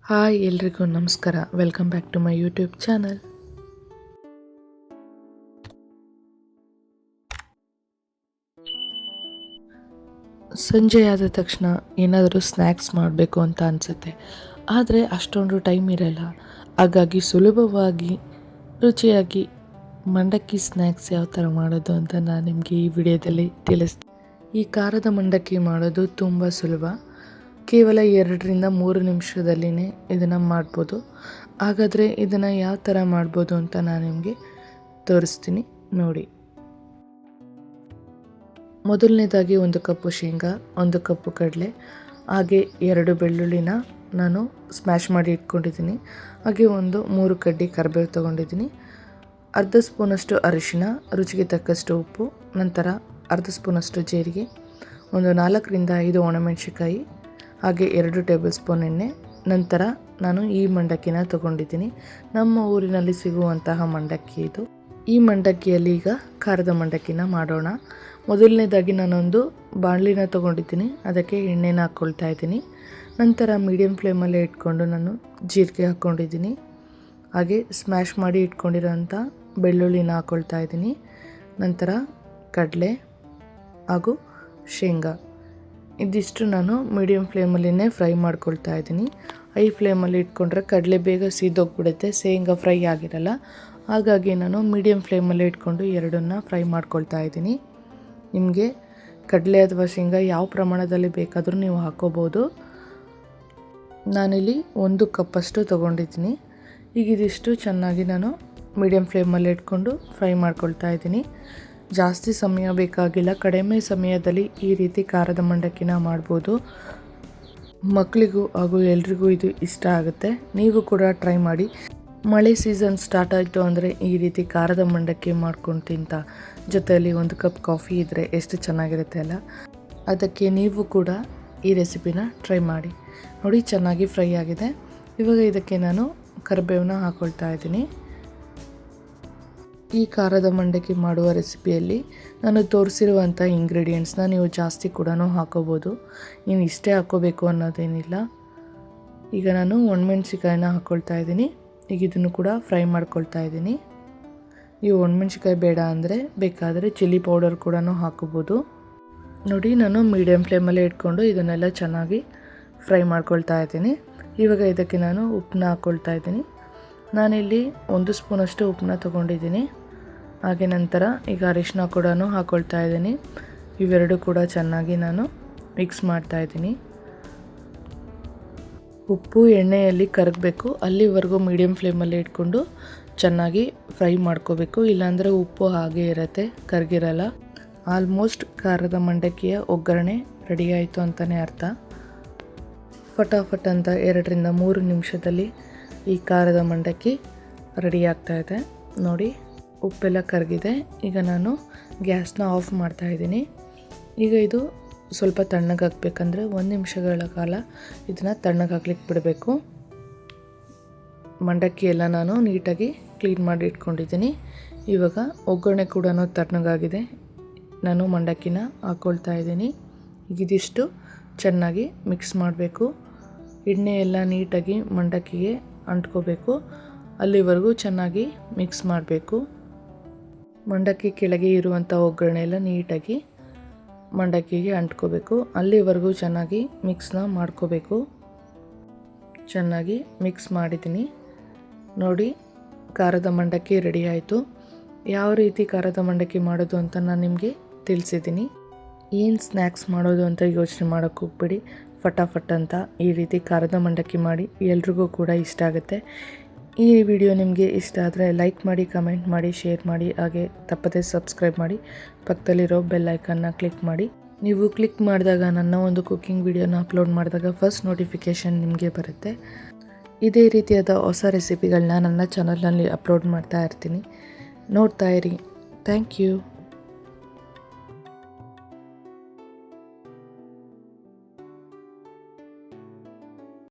Hi ಎಲ್ರಿಗೂ ನಮಸ್ಕಾರ. Welcome back to my YouTube channel. ಸಂಜೆ ಆದ ತಕ್ಷಣ ಏನಾದರೂ ಸ್ನ್ಯಾಕ್ಸ್ ಮಾಡಬೇಕು ಅಂತ ಅನಿಸುತ್ತೆ, ಆದರೆ ಅಷ್ಟೊಂದು ಟೈಮ್ ಇರಲ್ಲ. ಹಾಗಾಗಿ ಸುಲಭವಾಗಿ ರುಚಿಯಾಗಿ ಮಂಡಕ್ಕಿ ಸ್ನ್ಯಾಕ್ಸ್ ಯಾವ ಥರ ಮಾಡೋದು ಅಂತ ನಾನು ನಿಮಗೆ ಈ ವಿಡಿಯೋದಲ್ಲಿ ತಿಳಿಸ್ತೀನಿ. ಈ ಖಾರದ ಮಂಡಕ್ಕಿ ಮಾಡೋದು ತುಂಬ ಸುಲಭ. ಕೇವಲ 2-3 ನಿಮಿಷದಲ್ಲಿನೇ ಇದನ್ನು ಮಾಡ್ಬೋದು. ಹಾಗಾದರೆ ಇದನ್ನು ಯಾವ ಥರ ಮಾಡ್ಬೋದು ಅಂತ ನಾನು ನಿಮಗೆ ತೋರಿಸ್ತೀನಿ ನೋಡಿ. ಮೊದಲನೇದಾಗಿ 1 ಕಪ್ಪು ಶೇಂಗಾ, 1 ಕಪ್ಪು ಕಡಲೆ, ಹಾಗೆ 2 ಬೆಳ್ಳುಳ್ಳಿನ ನಾನು ಸ್ಮ್ಯಾಶ್ ಮಾಡಿ ಇಟ್ಕೊಂಡಿದ್ದೀನಿ. ಹಾಗೆ 3 ಕಡ್ಡಿ ಕರಿಬೇವು ತೊಗೊಂಡಿದ್ದೀನಿ. ಅರ್ಧ ಸ್ಪೂನಷ್ಟು ಅರಿಶಿನ, ರುಚಿಗೆ ತಕ್ಕಷ್ಟು ಉಪ್ಪು, ನಂತರ ಅರ್ಧ ಸ್ಪೂನಷ್ಟು ಜೀರಿಗೆ, 4-5 ಒಣಮೆಣಸಿಕಾಯಿ, ಹಾಗೆ 2 ಟೇಬಲ್ ಸ್ಪೂನ್ ಎಣ್ಣೆ. ನಂತರ ನಾನು ಈ ಮಂಡಕ್ಕಿನ ತೊಗೊಂಡಿದ್ದೀನಿ. ನಮ್ಮ ಊರಿನಲ್ಲಿ ಸಿಗುವಂತಹ ಮಂಡಕ್ಕಿ ಇದು. ಈ ಮಂಡಕ್ಕಿಯಲ್ಲಿ ಈಗ ಖಾರದ ಮಂಡಕ್ಕಿನ ಮಾಡೋಣ. ಮೊದಲನೇದಾಗಿ ನಾನೊಂದು ಬಾಣಲಿನ ತೊಗೊಂಡಿದ್ದೀನಿ, ಅದಕ್ಕೆ ಎಣ್ಣೆನ ಹಾಕ್ಕೊಳ್ತಾ ಇದ್ದೀನಿ. ನಂತರ ಮೀಡಿಯಮ್ ಫ್ಲೇಮಲ್ಲೇ ಇಟ್ಕೊಂಡು ನಾನು ಜೀರಿಗೆ ಹಾಕ್ಕೊಂಡಿದ್ದೀನಿ. ಹಾಗೆ ಸ್ಮ್ಯಾಶ್ ಮಾಡಿ ಇಟ್ಕೊಂಡಿರೋಂಥ ಬೆಳ್ಳುಳ್ಳಿನ ಹಾಕ್ಕೊಳ್ತಾ ಇದ್ದೀನಿ. ನಂತರ ಕಡಲೆ ಹಾಗೂ ಶೇಂಗಾ, ಇದಿಷ್ಟು ನಾನು ಮೀಡಿಯಮ್ ಫ್ಲೇಮಲ್ಲಿನೇ ಫ್ರೈ ಮಾಡ್ಕೊಳ್ತಾ ಇದ್ದೀನಿ. ಹೈ ಫ್ಲೇಮಲ್ಲಿ ಇಟ್ಕೊಂಡ್ರೆ ಕಡಲೆ ಬೇಗ ಸೀದೋಗ್ಬಿಡುತ್ತೆ, ಶೇಂಗಾ ಫ್ರೈ ಆಗಿರಲ್ಲ. ಹಾಗಾಗಿ ನಾನು ಮೀಡಿಯಮ್ ಫ್ಲೇಮಲ್ಲಿ ಇಟ್ಕೊಂಡು ಎರಡನ್ನ ಫ್ರೈ ಮಾಡ್ಕೊಳ್ತಾ ಇದ್ದೀನಿ. ನಿಮಗೆ ಕಡಲೆ ಅಥವಾ ಶೇಂಗಾ ಯಾವ ಪ್ರಮಾಣದಲ್ಲಿ ಬೇಕಾದರೂ ನೀವು ಹಾಕ್ಕೋಬೋದು. ನಾನಿಲ್ಲಿ 1 ಕಪ್ಪಷ್ಟು ತೊಗೊಂಡಿದ್ದೀನಿ. ಈಗ ಇದಿಷ್ಟು ಚೆನ್ನಾಗಿ ನಾನು ಮೀಡಿಯಮ್ ಫ್ಲೇಮಲ್ಲಿ ಇಟ್ಕೊಂಡು ಫ್ರೈ ಮಾಡ್ಕೊಳ್ತಾ ಇದ್ದೀನಿ. ಜಾಸ್ತಿ ಸಮಯ ಬೇಕಾಗಿಲ್ಲ, ಕಡಿಮೆ ಸಮಯದಲ್ಲಿ ಈ ರೀತಿ ಖಾರದ ಮಂಡಕ್ಕಿನ ಮಾಡ್ಬೋದು. ಮಕ್ಕಳಿಗೂ ಹಾಗೂ ಎಲ್ರಿಗೂ ಇದು ಇಷ್ಟ ಆಗುತ್ತೆ. ನೀವು ಕೂಡ ಟ್ರೈ ಮಾಡಿ. ಮಳೆ ಸೀಸನ್ ಸ್ಟಾರ್ಟ್ ಆಯಿತು ಅಂದರೆ ಈ ರೀತಿ ಖಾರದ ಮಂಡಕ್ಕಿ ಮಾಡ್ಕೊಂಡು ತಿಂತ ಜೊತೆಯಲ್ಲಿ 1 ಕಪ್ ಕಾಫಿ ಇದ್ದರೆ ಎಷ್ಟು ಚೆನ್ನಾಗಿರುತ್ತೆ ಅಲ್ಲ. ಅದಕ್ಕೆ ನೀವು ಕೂಡ ಈ ರೆಸಿಪಿನ ಟ್ರೈ ಮಾಡಿ ನೋಡಿ. ಚೆನ್ನಾಗಿ ಫ್ರೈ ಆಗಿದೆ. ಇವಾಗ ಇದಕ್ಕೆ ನಾನು ಕರಿಬೇವನ್ನ ಹಾಕ್ಕೊಳ್ತಾ ಇದ್ದೀನಿ. ಈ ಖಾರದ ಮಂಡಕ್ಕಿ ಮಾಡುವ ರೆಸಿಪಿಯಲ್ಲಿ ನಾನು ತೋರಿಸಿರುವಂಥ ಇಂಗ್ರೀಡಿಯೆಂಟ್ಸ್ನ ನೀವು ಜಾಸ್ತಿ ಕೂಡ ಹಾಕೋಬೋದು. ನೀನು ಇಷ್ಟೇ ಹಾಕ್ಕೋಬೇಕು ಅನ್ನೋದೇನಿಲ್ಲ. ಈಗ ನಾನು ಒಣಮೆಣ್ಸಿಕಾಯಿನ ಹಾಕ್ಕೊಳ್ತಾ ಇದ್ದೀನಿ. ಈಗ ಇದನ್ನು ಕೂಡ ಫ್ರೈ ಮಾಡ್ಕೊಳ್ತಾ ಇದ್ದೀನಿ. ನೀವು ಒಣಮೆಣ್ಸಿಕಾಯಿ ಬೇಡ ಅಂದರೆ ಬೇಕಾದರೆ ಚಿಲ್ಲಿ ಪೌಡರ್ ಕೂಡ ಹಾಕೋಬೋದು. ನೋಡಿ, ನಾನು ಮೀಡಿಯಮ್ ಫ್ಲೇಮಲ್ಲೇ ಇಟ್ಕೊಂಡು ಇದನ್ನೆಲ್ಲ ಚೆನ್ನಾಗಿ ಫ್ರೈ ಮಾಡ್ಕೊಳ್ತಾ ಇದ್ದೀನಿ. ಇವಾಗ ಇದಕ್ಕೆ ನಾನು ಉಪ್ಪನ್ನ ಹಾಕ್ಕೊಳ್ತಾ ಇದ್ದೀನಿ. ನಾನಿಲ್ಲಿ 1 ಸ್ಪೂನಷ್ಟು ಉಪ್ಪನ್ನ ತೊಗೊಂಡಿದ್ದೀನಿ. ಹಾಗೆ ನಂತರ ಈಗ ಅರಿಶಿನ ಕೂಡ ಹಾಕ್ಕೊಳ್ತಾ ಇದ್ದೀನಿ. ಇವೆರಡು ಕೂಡ ಚೆನ್ನಾಗಿ ನಾನು ಮಿಕ್ಸ್ ಮಾಡ್ತಾ ಇದ್ದೀನಿ. ಉಪ್ಪು ಎಣ್ಣೆಯಲ್ಲಿ ಕರಗಬೇಕು, ಅಲ್ಲಿವರೆಗೂ ಮೀಡಿಯಮ್ ಫ್ಲೇಮಲ್ಲಿ ಇಟ್ಕೊಂಡು ಚೆನ್ನಾಗಿ ಫ್ರೈ ಮಾಡ್ಕೋಬೇಕು. ಇಲ್ಲಾಂದರೆ ಉಪ್ಪು ಹಾಗೆ ಇರುತ್ತೆ, ಕರಗಿರಲ್ಲ. ಆಲ್ಮೋಸ್ಟ್ ಖಾರದ ಮಂಡಕ್ಕಿಯ ಒಗ್ಗರಣೆ ರೆಡಿ ಆಯಿತು ಅಂತಲೇ ಅರ್ಥ. ಫಟಾಫಟ್ ಅಂತ 2-3 ನಿಮಿಷದಲ್ಲಿ ಈ ಖಾರದ ಮಂಡಕ್ಕಿ ರೆಡಿ ಆಗ್ತಾಯಿದೆ ನೋಡಿ. ಉಪ್ಪೆಲ್ಲ ಕರಗಿದೆ. ಈಗ ನಾನು ಗ್ಯಾಸ್ನ ಆಫ್ ಮಾಡ್ತಾಯಿದ್ದೀನಿ. ಈಗ ಇದು ಸ್ವಲ್ಪ ತಣ್ಣಗಾಗಬೇಕಂದ್ರೆ 1 ನಿಮಿಷಗಳ ಕಾಲ ಇದನ್ನು ತಣ್ಣಗಾಗ್ಲಿಕ್ಕೆ ಬಿಡಬೇಕು. ಮಂಡಕ್ಕಿ ಎಲ್ಲ ನಾನು ನೀಟಾಗಿ ಕ್ಲೀನ್ ಮಾಡಿ ಇಟ್ಕೊಂಡಿದ್ದೀನಿ. ಇವಾಗ ಒಗ್ಗರಣೆ ಕೂಡ ತಣ್ಣಗಾಗಿದೆ. ನಾನು ಮಂಡಕ್ಕಿನ ಹಾಕ್ಕೊಳ್ತಾ ಇದ್ದೀನಿ. ಇದಿಷ್ಟು ಚೆನ್ನಾಗಿ ಮಿಕ್ಸ್ ಮಾಡಬೇಕು. ಎಣ್ಣೆ ಎಲ್ಲ ನೀಟಾಗಿ ಮಂಡಕ್ಕಿಗೆ ಅಂಟ್ಕೋಬೇಕು. ಅಲ್ಲಿವರೆಗೂ ಚೆನ್ನಾಗಿ ಮಿಕ್ಸ್ ಮಾಡಬೇಕು. ಮಂಡಕ್ಕಿ ಕೆಳಗೆ ಇರುವಂಥ ಒಗ್ಗರಣೆ ಎಲ್ಲ ನೀಟಾಗಿ ಮಂಡಕ್ಕಿಗೆ ಅಂಟ್ಕೋಬೇಕು. ಅಲ್ಲಿವರೆಗೂ ಚೆನ್ನಾಗಿ ಮಿಕ್ಸ್ನ ಮಾಡ್ಕೋಬೇಕು. ಚೆನ್ನಾಗಿ ಮಿಕ್ಸ್ ಮಾಡಿದ್ದೀನಿ ನೋಡಿ. ಖಾರದ ಮಂಡಕ್ಕಿ ರೆಡಿ ಆಯಿತು. ಯಾವ ರೀತಿ ಖಾರದ ಮಂಡಕ್ಕಿ ಮಾಡೋದು ಅಂತ ನಾನು ನಿಮಗೆ ತಿಳಿಸಿದ್ದೀನಿ. ಏನು ಸ್ನ್ಯಾಕ್ಸ್ ಮಾಡೋದು ಅಂತ ಯೋಚನೆ ಮಾಡೋಕ್ಕೆ ಹೋಗ್ಬೇಡಿ. ಫಟಾಫಟ್ ಅಂತ ಈ ರೀತಿ ಖಾರದ ಮಂಡಕ್ಕಿ ಮಾಡಿ, ಎಲ್ರಿಗೂ ಕೂಡ ಇಷ್ಟ ಆಗುತ್ತೆ. ಈ ವಿಡಿಯೋ ನಿಮಗೆ ಇಷ್ಟ ಆದರೆ ಲೈಕ್ ಮಾಡಿ, ಕಮೆಂಟ್ ಮಾಡಿ, ಶೇರ್ ಮಾಡಿ, ಹಾಗೆ ತಪ್ಪದೇ ಸಬ್ಸ್ಕ್ರೈಬ್ ಮಾಡಿ. ಪಕ್ಕದಲ್ಲಿರೋ ಬೆಲ್ ಐಕನ್ನ ಕ್ಲಿಕ್ ಮಾಡಿ. ನೀವು ಕ್ಲಿಕ್ ಮಾಡಿದಾಗ ನನ್ನ ಒಂದು ಕುಕ್ಕಿಂಗ್ ವಿಡಿಯೋನ ಅಪ್ಲೋಡ್ ಮಾಡಿದಾಗ ಫಸ್ಟ್ ನೋಟಿಫಿಕೇಷನ್ ನಿಮಗೆ ಬರುತ್ತೆ. ಇದೇ ರೀತಿಯಾದ ಹೊಸ ರೆಸಿಪಿಗಳನ್ನ ನನ್ನ ಚಾನಲ್ನಲ್ಲಿ ಅಪ್ಲೋಡ್ ಮಾಡ್ತಾ ಇರ್ತೀನಿ. ನೋಡ್ತಾ ಇರಿ. Thank you.